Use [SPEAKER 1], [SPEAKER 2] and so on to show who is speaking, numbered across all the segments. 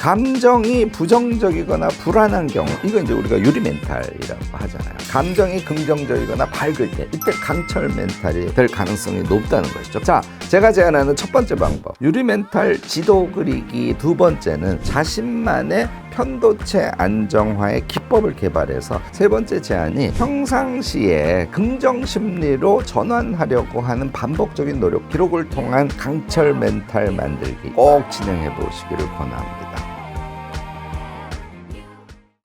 [SPEAKER 1] 감정이 부정적이거나 불안한 경우, 이거 이제 우리가 유리 멘탈이라고 하잖아요. 감정이 긍정적이거나 밝을 때, 이때 강철 멘탈이 될 가능성이 높다는 것이죠. 자, 제가 제안하는 첫 번째 방법, 유리 멘탈 지도 그리기. 두 번째는 자신만의 편도체 안정화의 기법을 개발해서, 세 번째 제안이 평상시에 긍정 심리로 전환하려고 하는 반복적인 노력, 기록을 통한 강철 멘탈 만들기 꼭 진행해 보시기를 권합니다.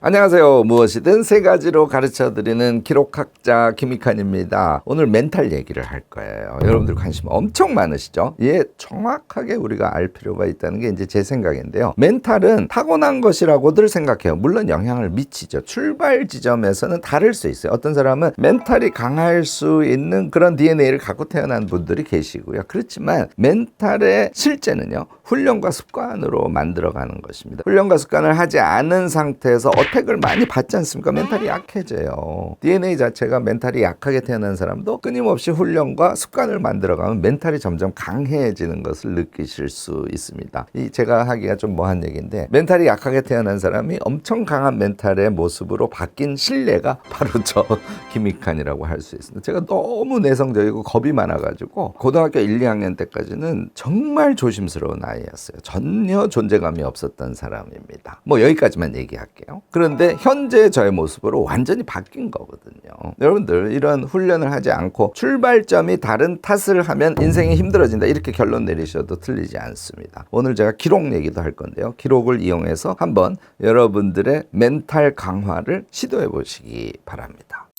[SPEAKER 1] 안녕하세요. 무엇이든 세 가지로 가르쳐드리는 기록학자 김익환입니다. 오늘 멘탈 얘기를 할 거예요. 여러분들 관심 엄청 많으시죠? 예, 정확하게 우리가 알 필요가 있다는 게 이제 제 생각인데요. 멘탈은 타고난 것이라고들 생각해요. 물론 영향을 미치죠. 출발 지점에서는 다를 수 있어요. 어떤 사람은 멘탈이 강할 수 있는 그런 DNA를 갖고 태어난 분들이 계시고요. 그렇지만 멘탈의 실제는요, 훈련과 습관으로 만들어가는 것입니다. 훈련과 습관을 하지 않은 상태에서 어택을 많이 받지 않습니까? 멘탈이 약해져요. DNA 자체가 멘탈이 약하게 태어난 사람도 끊임없이 훈련과 습관을 만들어가면 멘탈이 점점 강해지는 것을 느끼실 수 있습니다. 이 제가 하기가 좀 뭐한 얘기인데, 멘탈이 약하게 태어난 사람이 엄청 강한 멘탈의 모습으로 바뀐 신뢰가 바로 저 김익환이라고 할 수 있습니다. 제가 너무 내성적이고 겁이 많아가지고 고등학교 1, 2학년 때까지는 정말 조심스러운 아이였어요. 전혀 존재감이 없었던 사람입니다. 뭐 여기까지만 얘기할게요. 그런데 현재 저의 모습으로 완전히 바뀐 거거든요. 여러분들, 이런 훈련을 하지 않고 출발점이 다른 탓을 하면 인생이 힘들어진다, 이렇게 결론 내리셔도 틀리지 않습니다. 오늘 제가 기록 얘기도 할 건데요. 기록을 이용해서 한번 여러분들의 멘탈 강화를 시도해 보시기 바랍니다.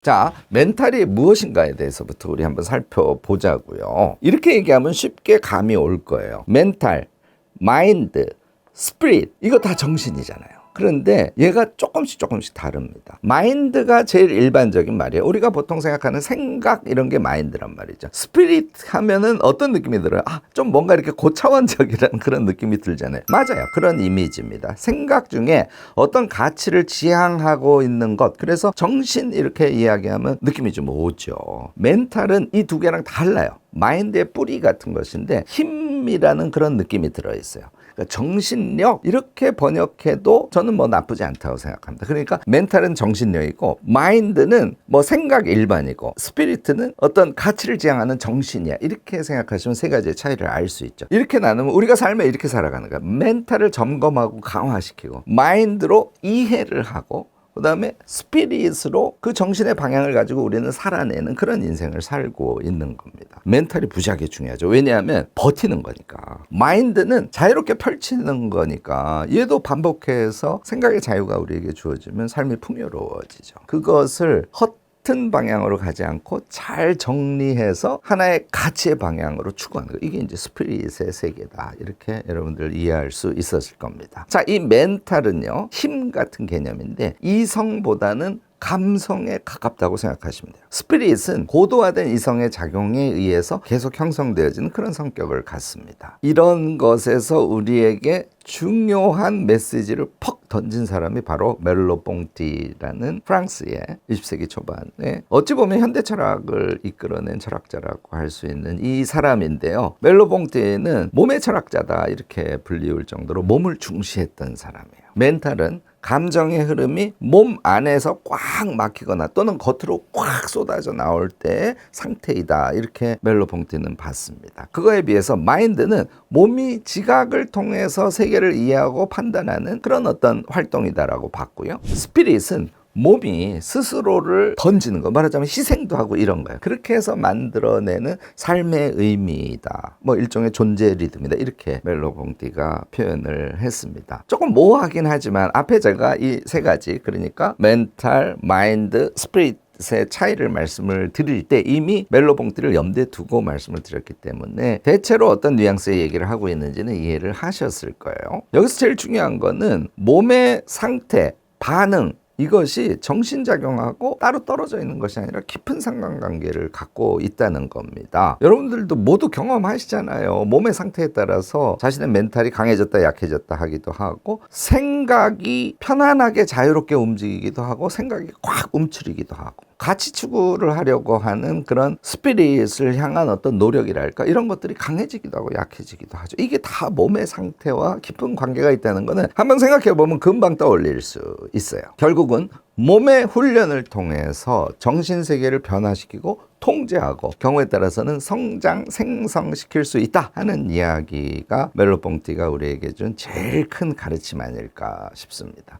[SPEAKER 1] 자, 멘탈이 무엇인가에 대해서부터 우리 한번 살펴보자고요. 이렇게 얘기하면 쉽게 감이 올 거예요. 멘탈, 마인드, 스피릿, 이거 다 정신이잖아요. 그런데 얘가 조금씩 다릅니다. 마인드가 제일 일반적인 말이에요. 우리가 보통 생각하는 생각, 이런 게 마인드란 말이죠. 스피릿 하면은 어떤 느낌이 들어요? 좀 뭔가 이렇게 고차원적이라는 그런 느낌이 들잖아요. 맞아요. 그런 이미지입니다. 생각 중에 어떤 가치를 지향하고 있는 것, 그래서 정신, 이렇게 이야기하면 느낌이 좀 오죠. 멘탈은 이 두 개랑 달라요. 마인드의 뿌리 같은 것인데 힘이라는 그런 느낌이 들어있어요. 정신력, 이렇게 번역해도 저는 뭐 나쁘지 않다고 생각합니다. 그러니까 멘탈은 정신력이고, 마인드는 뭐 생각 일반이고, 스피리트는 어떤 가치를 지향하는 정신이야, 이렇게 생각하시면 세 가지의 차이를 알 수 있죠. 이렇게 나누면 우리가 삶에 이렇게 살아가는 거야. 멘탈을 점검하고 강화시키고, 마인드로 이해를 하고, 그 다음에 스피릿으로 그 정신의 방향을 가지고 우리는 살아내는 그런 인생을 살고 있는 겁니다. 멘탈이 무지하게 중요하죠. 왜냐하면 버티는 거니까. 마인드는 자유롭게 펼치는 거니까, 얘도 반복해서 생각의 자유가 우리에게 주어지면 삶이 풍요로워지죠. 그것을 같은 방향으로 가지 않고 잘 정리해서 하나의 가치의 방향으로 추구하는 거, 이게 이제 스피릿의 세계다, 이렇게 여러분들 이해할 수 있었을 겁니다. 자, 이 멘탈은요, 힘 같은 개념인데 이성보다는 감성에 가깝다고 생각하시면 돼요. 스피릿은 고도화된 이성의 작용에 의해서 계속 형성되어지는 그런 성격을 갖습니다. 이런 것에서 우리에게 중요한 메시지를 퍽 던진 사람이 바로 멜로봉티라는 프랑스의 20세기 초반에 어찌 보면 현대 철학을 이끌어낸 철학자라고 할 수 있는 이 사람인데요. 멜로봉티는 몸의 철학자다, 이렇게 불리울 정도로 몸을 중시했던 사람이에요. 멘탈은 감정의 흐름이 몸 안에서 꽉 막히거나 또는 겉으로 꽉 쏟아져 나올 때의 상태이다, 이렇게 멜로봉티는 봤습니다. 그거에 비해서 마인드는 몸이 지각을 통해서 세계를 이해하고 판단하는 그런 어떤 활동이다라고 봤고요. 스피릿은 몸이 스스로를 던지는 거, 말하자면 희생도 하고 이런 거예요. 그렇게 해서 만들어내는 삶의 의미이다, 뭐 일종의 존재 리듬이다, 이렇게 멜로봉티가 표현을 했습니다. 조금 모호하긴 하지만 앞에 제가 이 세 가지, 그러니까 멘탈, 마인드, 스피릿 의 차이를 말씀을 드릴 때 이미 멜로봉티를 염두에 두고 말씀을 드렸기 때문에 대체로 어떤 뉘앙스의 얘기를 하고 있는지는 이해를 하셨을 거예요. 여기서 제일 중요한 거는 몸의 상태, 반응, 이것이 정신작용하고 따로 떨어져 있는 것이 아니라 깊은 상관관계를 갖고 있다는 겁니다. 여러분들도 모두 경험하시잖아요. 몸의 상태에 따라서 자신의 멘탈이 강해졌다 약해졌다 하기도 하고, 생각이 편안하게 자유롭게 움직이기도 하고, 생각이 꽉 움츠리기도 하고, 같이 추구를 하려고 하는 그런 스피릿을 향한 어떤 노력이랄까 이런 것들이 강해지기도 하고 약해지기도 하죠. 이게 다 몸의 상태와 깊은 관계가 있다는 거는 한번 생각해 보면 금방 떠올릴 수 있어요. 결국은 몸의 훈련을 통해서 정신세계를 변화시키고 통제하고 경우에 따라서는 성장, 생성시킬 수 있다 하는 이야기가 멜로뽕티가 우리에게 준 제일 큰 가르침 아닐까 싶습니다.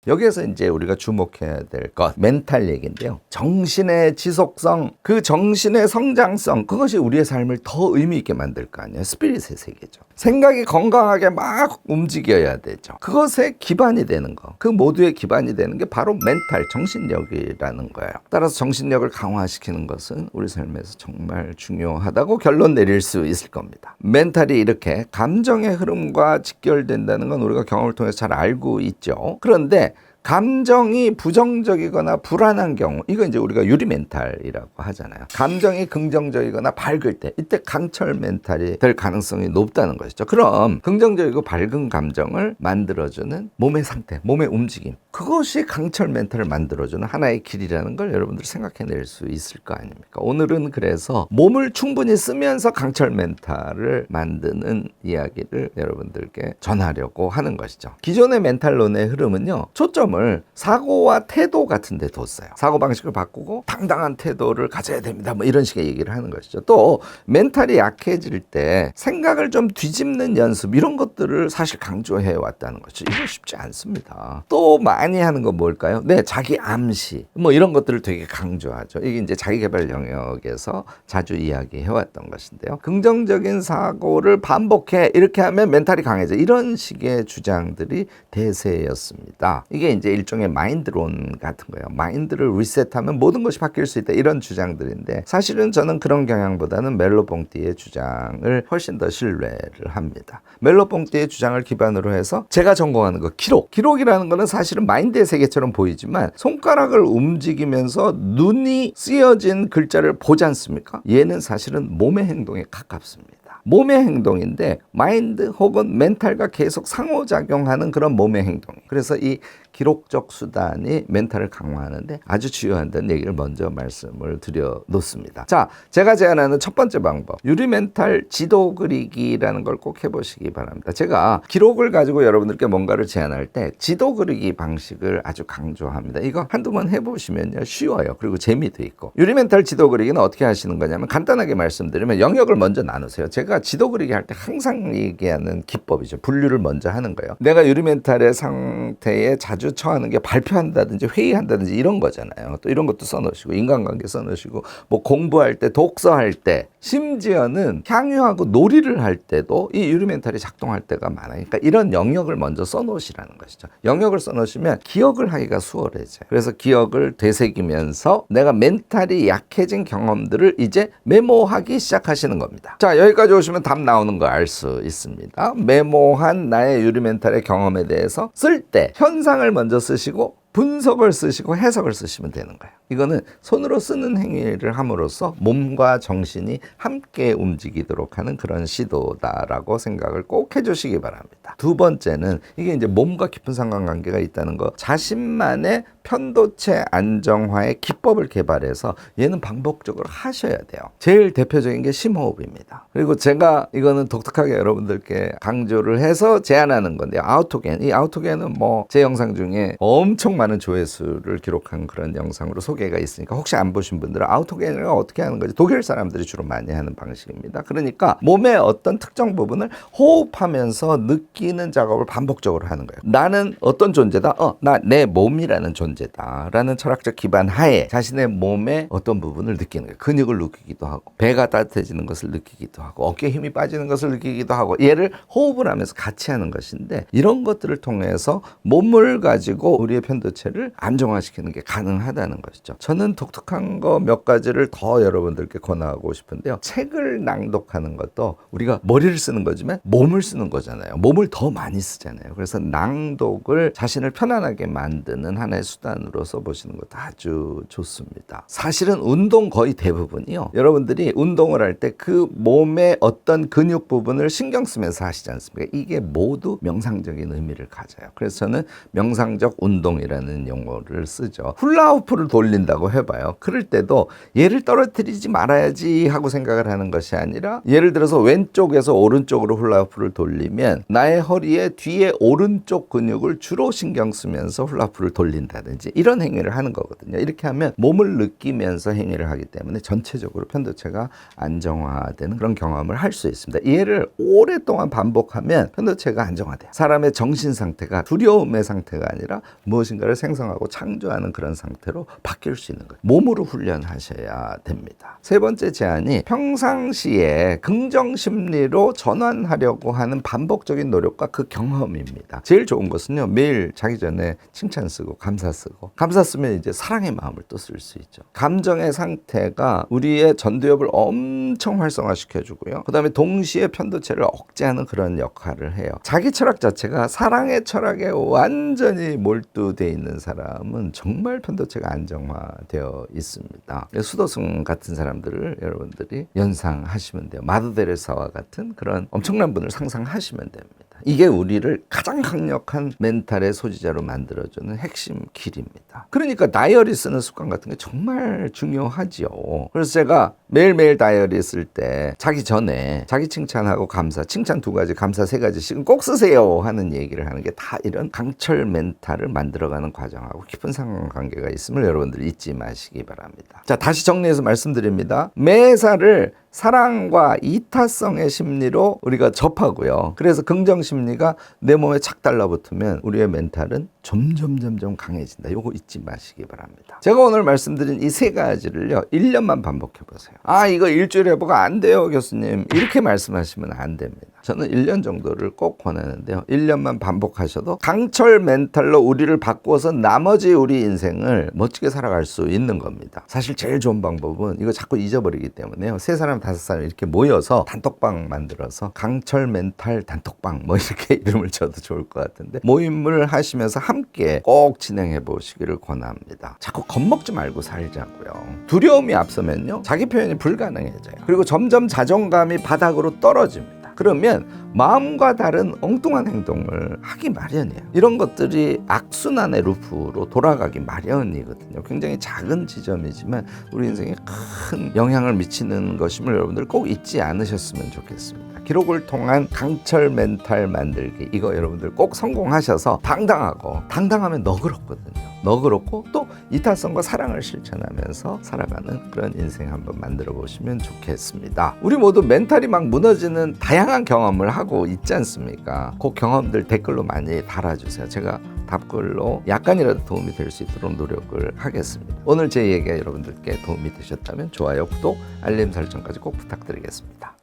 [SPEAKER 1] 여기에서 이제 우리가 주목해야 될 것, 멘탈 얘기인데요. 정신의 지속성, 그 정신의 성장성, 그것이 우리의 삶을 더 의미 있게 만들 거 아니에요. 스피릿의 세계죠. 생각이 건강하게 막 움직여야 되죠. 그것에 기반이 되는 거, 그 모두의 기반이 되는 게 바로 멘탈, 정신력이라는 거예요. 따라서 정신력을 강화시키는 것은 우리 삶에서 정말 중요하다고 결론 내릴 수 있을 겁니다. 멘탈이 이렇게 감정의 흐름과 직결된다는 건 우리가 경험을 통해서 잘 알고 있죠. 그런데 감정이 부정적이거나 불안한 경우, 이거 이제 우리가 유리 멘탈이라고 하잖아요. 감정이 긍정적이거나 밝을 때, 이때 강철 멘탈이 될 가능성이 높다는 것이죠. 그럼 긍정적이고 밝은 감정을 만들어주는 몸의 상태, 몸의 움직임, 그것이 강철 멘탈을 만들어주는 하나의 길이라는 걸 여러분들 생각해낼 수 있을 거 아닙니까? 오늘은 그래서 몸을 충분히 쓰면서 강철 멘탈을 만드는 이야기를 여러분들께 전하려고 하는 것이죠. 기존의 멘탈론의 흐름은요, 초점을 사고와 태도 같은 데 뒀어요. 사고방식을 바꾸고 당당한 태도를 가져야 됩니다. 뭐 이런 식의 얘기를 하는 것이죠. 또 멘탈이 약해질 때 생각을 좀 뒤집는 연습, 이런 것들을 사실 강조해 왔다는 거죠. 이거 쉽지 않습니다. 또 많이 하는 건 뭘까요? 네, 자기 암시, 뭐 이런 것들을 되게 강조하죠. 이게 이제 자기개발 영역에서 자주 이야기해 왔던 것인데요. 긍정적인 사고를 반복해, 이렇게 하면 멘탈이 강해져, 이런 식의 주장들이 대세였습니다. 이게 이제 일종의 마인드론 같은 거예요. 마인드를 리셋하면 모든 것이 바뀔 수 있다, 이런 주장들인데, 사실은 저는 그런 경향보다는 멜로뽕티의 주장을 훨씬 더 신뢰를 합니다. 멜로뽕티의 주장을 기반으로 해서 제가 전공하는 거, 기록이라는 거는 사실은 마인드의 세계처럼 보이지만 손가락을 움직이면서 눈이 쓰여진 글자를 보지 않습니까? 얘는 사실은 몸의 행동에 가깝습니다. 몸의 행동인데 마인드 혹은 멘탈과 계속 상호작용하는 그런 몸의 행동. 그래서 이 기록적 수단이 멘탈을 강화하는데 아주 중요하다는 얘기를 먼저 말씀을 드려 놓습니다. 자, 제가 제안하는 첫 번째 방법, 유리 멘탈 지도 그리기라는 걸 꼭 해보시기 바랍니다. 제가 기록을 가지고 여러분들께 뭔가를 제안할 때 지도 그리기 방식을 아주 강조합니다. 이거 한두 번 해보시면요, 쉬워요. 그리고 재미도 있고. 유리 멘탈 지도 그리기는 어떻게 하시는 거냐면, 간단하게 말씀드리면 영역을 먼저 나누세요. 제가 지도 그리기 할 때 항상 얘기하는 기법이죠. 분류를 먼저 하는 거예요. 내가 유리 멘탈의 상태에 자주 처하는 게 발표한다든지 회의한다든지 이런 거잖아요. 또 이런 것도 써놓으시고, 인간관계 써놓으시고, 뭐 공부할 때, 독서할 때, 심지어는 향유하고 놀이를 할 때도 이 유리 멘탈이 작동할 때가 많아요. 그러니까 이런 영역을 먼저 써놓으시라는 것이죠. 영역을 써놓으시면 기억을 하기가 수월해져요. 그래서 기억을 되새기면서 내가 멘탈이 약해진 경험들을 이제 메모하기 시작하시는 겁니다. 자, 여기까지 오시면 답 나오는 거 알 수 있습니다. 메모한 나의 유리 멘탈의 경험에 대해서 쓸 때 현상을 먼저 쓰시고 분석을 쓰시고 해석을 쓰시면 되는 거예요. 이거는 손으로 쓰는 행위를 함으로써 몸과 정신이 함께 움직이도록 하는 그런 시도다라고 생각을 꼭 해주시기 바랍니다. 두 번째는 이게 이제 몸과 깊은 상관관계가 있다는 거, 자신만의 편도체 안정화의 기법을 개발해서 얘는 반복적으로 하셔야 돼요. 제일 대표적인 게 심호흡입니다. 그리고 제가 이거는 독특하게 여러분들께 강조를 해서 제안하는 건데요. 아우토겐. 이 아우토겐은 뭐 제 영상 중에 엄청 많은 조회수를 기록한 그런 영상으로 소개가 있으니까 혹시 안 보신 분들은 아우토겐을 어떻게 하는 거지? 독일 사람들이 주로 많이 하는 방식입니다. 그러니까 몸의 어떤 특정 부분을 호흡하면서 느끼는 작업을 반복적으로 하는 거예요. 나는 어떤 존재다? 나 내 몸이라는 존재다 라는 철학적 기반 하에 자신의 몸의 어떤 부분을 느끼는 거예요. 근육을 느끼기도 하고, 배가 따뜻해지는 것을 느끼기도 하고, 어깨에 힘이 빠지는 것을 느끼기도 하고, 얘를 호흡을 하면서 같이 하는 것인데, 이런 것들을 통해서 몸을 가지고 우리의 편도체를 안정화시키는 게 가능하다는 것이죠. 저는 독특한 거 몇 가지를 더 여러분들께 권하고 싶은데요. 책을 낭독하는 것도 우리가 머리를 쓰는 거지만 몸을 쓰는 거잖아요. 몸을 더 많이 쓰잖아요. 그래서 낭독을 자신을 편안하게 만드는 하나의 수단 수단으로 써보시는 것도 아주 좋습니다. 사실은 운동 거의 대부분이요. 여러분들이 운동을 할 때 그 몸의 어떤 근육 부분을 신경 쓰면서 하시지 않습니까? 이게 모두 명상적인 의미를 가져요. 그래서 저는 명상적 운동이라는 용어를 쓰죠. 훌라후프를 돌린다고 해봐요. 그럴 때도 얘를 떨어뜨리지 말아야지 하고 생각을 하는 것이 아니라 예를 들어서 왼쪽에서 오른쪽으로 훌라후프를 돌리면 나의 허리에 뒤에 오른쪽 근육을 주로 신경 쓰면서 훌라후프를 돌린다든지 이런 행위를 하는 거거든요. 이렇게 하면 몸을 느끼면서 행위를 하기 때문에 전체적으로 편도체가 안정화되는 그런 경험을 할 수 있습니다. 얘를 오랫동안 반복하면 편도체가 안정화돼요. 사람의 정신 상태가 두려움의 상태가 아니라 무엇인가를 생성하고 창조하는 그런 상태로 바뀔 수 있는 거예요. 몸으로 훈련하셔야 됩니다. 세 번째 제안이 평상시에 긍정 심리로 전환하려고 하는 반복적인 노력과 그 경험입니다. 제일 좋은 것은요, 매일 자기 전에 칭찬 쓰고 감사 쓰고, 감사 쓰면 이제 사랑의 마음을 또 쓸 수 있죠. 감정의 상태가 우리의 전두엽을 엄청 활성화시켜주고요. 그 다음에 동시에 편도체를 억제하는 그런 역할을 해요. 자기 철학 자체가 사랑의 철학에 완전히 몰두되어 있는 사람은 정말 편도체가 안정화되어 있습니다. 수도승 같은 사람들을 여러분들이 연상하시면 돼요. 마더 데레사와 같은 그런 엄청난 분을 상상하시면 됩니다. 이게 우리를 가장 강력한 멘탈의 소지자로 만들어주는 핵심 길입니다. 그러니까 다이어리 쓰는 습관 같은 게 정말 중요하지요. 그래서 제가 매일매일 다이어리 쓸 때 자기 전에 자기 칭찬하고 감사, 칭찬 2가지, 감사 3가지씩은 꼭 쓰세요 하는 얘기를 하는 게 다 이런 강철 멘탈을 만들어가는 과정하고 깊은 상관관계가 있음을 여러분들이 잊지 마시기 바랍니다. 자, 다시 정리해서 말씀드립니다. 매사를 사랑과 이타성의 심리로 우리가 접하고요. 그래서 긍정 심리가 내 몸에 착 달라붙으면 우리의 멘탈은 점점 강해진다. 요거 잊지 마시기 바랍니다. 제가 오늘 말씀드린 이 3가지를요, 1년만 반복해 보세요. 아, 이거 일주일에 해보고 안 돼요, 교수님. 이렇게 말씀하시면 안 됩니다. 저는 1년 정도를 꼭 권하는데요. 1년만 반복하셔도 강철 멘탈로 우리를 바꾸어서 나머지 우리 인생을 멋지게 살아갈 수 있는 겁니다. 사실 제일 좋은 방법은 이거 자꾸 잊어버리기 때문에요. 3사람 5사람 이렇게 모여서 단톡방 만들어서 강철 멘탈 단톡방 뭐 이렇게 이름을 줘도 좋을 것 같은데 모임을 하시면서 함께 꼭 진행해 보시기를 권합니다. 자꾸 겁먹지 말고 살자고요. 두려움이 앞서면요, 자기 표현이 불가능해져요. 그리고 점점 자존감이 바닥으로 떨어집니다. 그러면 마음과 다른 엉뚱한 행동을 하기 마련이에요. 이런 것들이 악순환의 루프로 돌아가기 마련이거든요. 굉장히 작은 지점이지만 우리 인생에 큰 영향을 미치는 것임을 여러분들 꼭 잊지 않으셨으면 좋겠습니다. 기록을 통한 강철 멘탈 만들기, 이거 여러분들 꼭 성공하셔서 당당하면 너그럽거든요. 너그럽고 또 이타성과 사랑을 실천하면서 살아가는 그런 인생 한번 만들어 보시면 좋겠습니다. 우리 모두 멘탈이 막 무너지는 다양한 경험을 하고 있지 않습니까? 그 경험들 댓글로 많이 달아주세요. 제가 답글로 약간이라도 도움이 될 수 있도록 노력을 하겠습니다. 오늘 제 얘기가 여러분들께 도움이 되셨다면 좋아요, 구독, 알림 설정까지 꼭 부탁드리겠습니다.